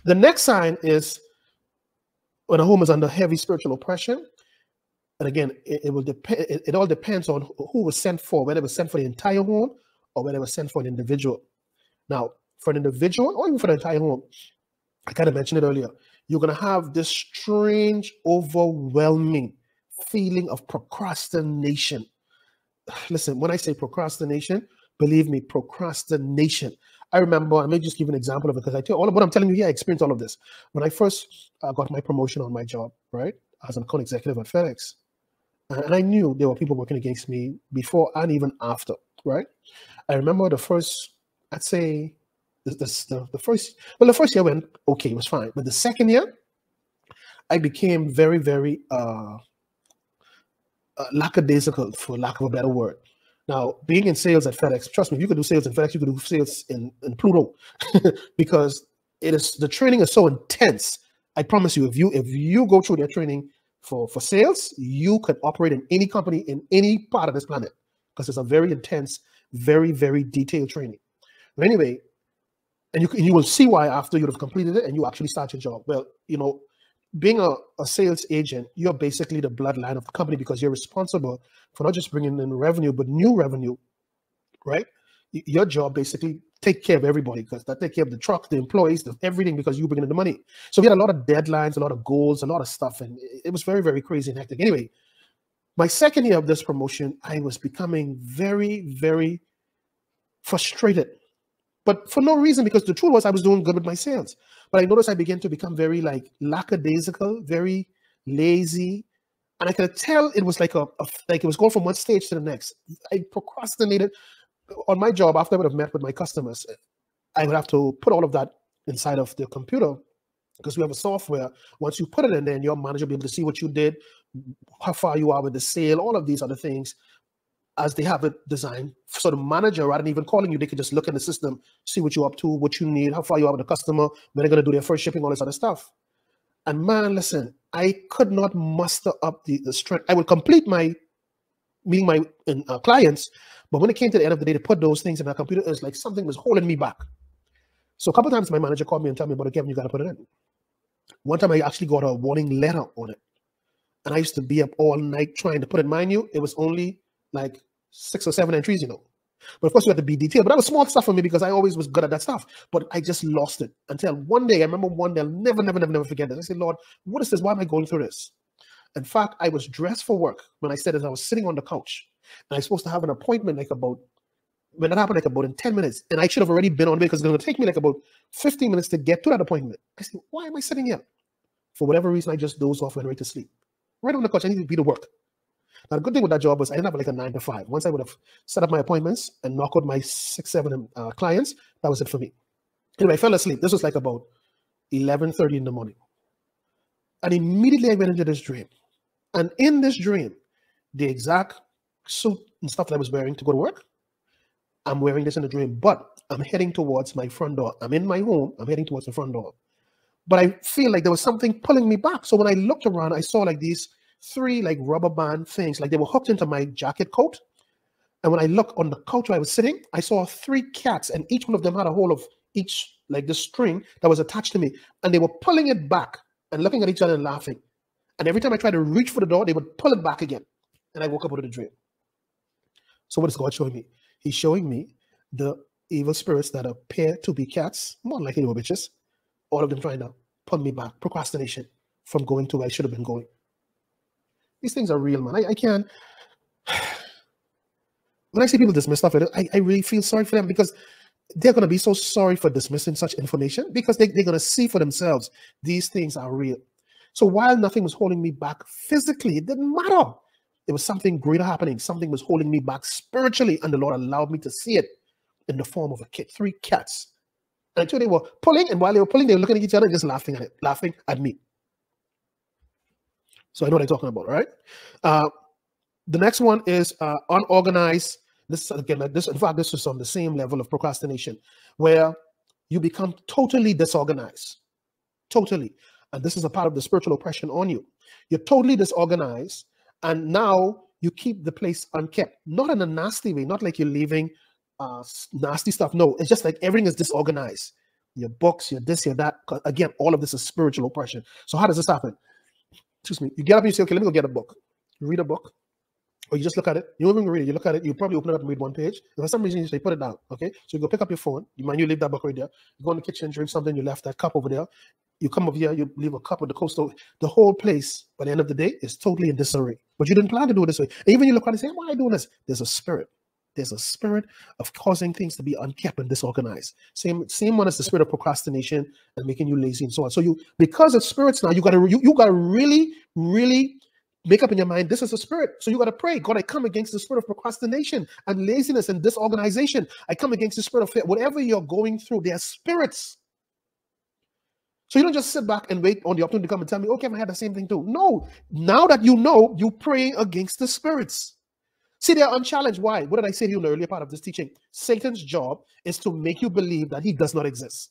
The next sign is when a home is under heavy spiritual oppression. And again, it will depend. It all depends on who was sent for, whether it was sent for the entire home or whether it was sent for an individual. Now, for an individual or even for the entire home, I kind of mentioned it earlier, you're going to have this strange, overwhelming feeling of procrastination. Listen, when I say procrastination, believe me, procrastination. I remember, I may just give an example of it because I tell all of what I'm telling you here, I experienced all of this. When I first got my promotion on my job, right, as an account executive at FedEx, and I knew there were people working against me before and even after, right? I remember the first, I'd say, the first year went okay, it was fine. But the second year, I became very, very lackadaisical, for lack of a better word. Now, being in sales at FedEx, trust me, if you could do sales in FedEx, you could do sales in Pluto, because the training is so intense. I promise you, if you go through their training for sales, you could operate in any company in any part of this planet, because it's a very intense, very, very detailed training. But anyway, and you will see why after you have completed it and you actually start your job. Well, being a sales agent, you're basically the bloodline of the company, because you're responsible for not just bringing in revenue, but new revenue, right? Your job basically take care of everybody, because that take care of the truck, the employees, everything, because you bring in the money. So we had a lot of deadlines, a lot of goals, a lot of stuff, and it was very, very crazy and hectic. Anyway, my second year of this promotion, I was becoming very, very frustrated, but for no reason, because the truth was I was doing good with my sales. But I noticed I began to become very lackadaisical, very lazy. And I could tell it was like it was going from one stage to the next. I procrastinated on my job. After I would have met with my customers, I would have to put all of that inside of the computer, because we have a software. Once you put it in there, your manager will be able to see what you did, how far you are with the sale, all of these other things, as they have it designed. So the manager, rather than even calling you, they could just look in the system, see what you're up to, what you need, how far you are with the customer, when they're going to do their first shipping, all this other stuff. And man, listen, I could not muster up the strength. I would complete meeting my clients, but when it came to the end of the day to put those things in my computer, it was like something was holding me back. So a couple of times my manager called me and told me, "But Kevin, you got to put it in." One time I actually got a warning letter on it. And I used to be up all night trying to put it. Mind you, it was only like 6 or 7 entries, But of course, you had to be detailed. But that was small stuff for me, because I always was good at that stuff. But I just lost it until one day. I remember one day, I'll never forget this. I said, "Lord, what is this? Why am I going through this?" In fact, I was dressed for work when I said it. I was sitting on the couch, and I was supposed to have an appointment when that happened, about in 10 minutes. And I should have already been on it, because it's going to take me about 15 minutes to get to that appointment. I said, "Why am I sitting here?" For whatever reason, I just dozed off and went right to sleep. Right on the couch, I needed to be to work. Now, the good thing with that job was I didn't have a 9 to 5. Once I would have set up my appointments and knock out my 6, 7 clients, that was it for me. Anyway, I fell asleep. This was about 11:30 in the morning. And immediately I went into this dream. And in this dream, the exact suit and stuff that I was wearing to go to work, I'm wearing this in the dream, but I'm heading towards my front door. I'm in my home. I'm heading towards the front door. But I feel like there was something pulling me back. So when I looked around, I saw these 3 rubber band things, they were hooked into my jacket coat. And when I looked on the couch where I was sitting, I saw 3 cats, and each one of them had a hold of each, the string that was attached to me. And they were pulling it back and looking at each other and laughing. And every time I tried to reach for the door, they would pull it back again. And I woke up out of the dream. So what is God showing me? He's showing me the evil spirits that appear to be cats, more likely they were bitches, all of them trying to pull me back. Procrastination from going to where I should have been going. These things are real, man. I can't. When I see people dismiss stuff, I really feel sorry for them, because they're going to be so sorry for dismissing such information, because they're going to see for themselves these things are real. So while nothing was holding me back physically, it didn't matter. There was something greater happening. Something was holding me back spiritually, and the Lord allowed me to see it in the form of 3 cats. And until they were pulling, and while they were pulling, they were looking at each other and just laughing at me. So I know what I'm talking about, right? The next one is unorganized. This again, in fact, this is on the same level of procrastination, where you become totally disorganized, totally. And this is a part of the spiritual oppression on you. You're totally disorganized, and now you keep the place unkept. Not in a nasty way, not like you're leaving nasty stuff. No, it's just like everything is disorganized. your books, your this, your that. Again, all of this is spiritual oppression. So how does this happen? Excuse me. You get up and you say, okay, let me go get a book. You read a book. Or you just look at it. You don't even read it. You look at it. You probably open it up and read one page. And for some reason, you say, put it down. Okay. So you go pick up your phone. You leave that book right there. You go in the kitchen, drink something. You left that cup over there. You come over here. You leave a cup with the coastal. The whole place, by the end of the day, is totally in disarray. But you didn't plan to do it this way. And even you look at it and say, why are you doing this? There's a spirit. There's a spirit of causing things to be unkept and disorganized. Same one as the spirit of procrastination and making you lazy and so on. So because of spirits now, you gotta really, really make up in your mind, this is a spirit. So you got to pray. God, I come against the spirit of procrastination and laziness and disorganization. I come against the spirit of fear. Whatever you're going through, they are spirits. So you don't just sit back and wait on the opportunity to come and tell me, okay, I had the same thing too. No. Now that you know, you pray against the spirits. See, they are unchallenged. Why? What did I say to you in the earlier part of this teaching? Satan's job is to make you believe that he does not exist.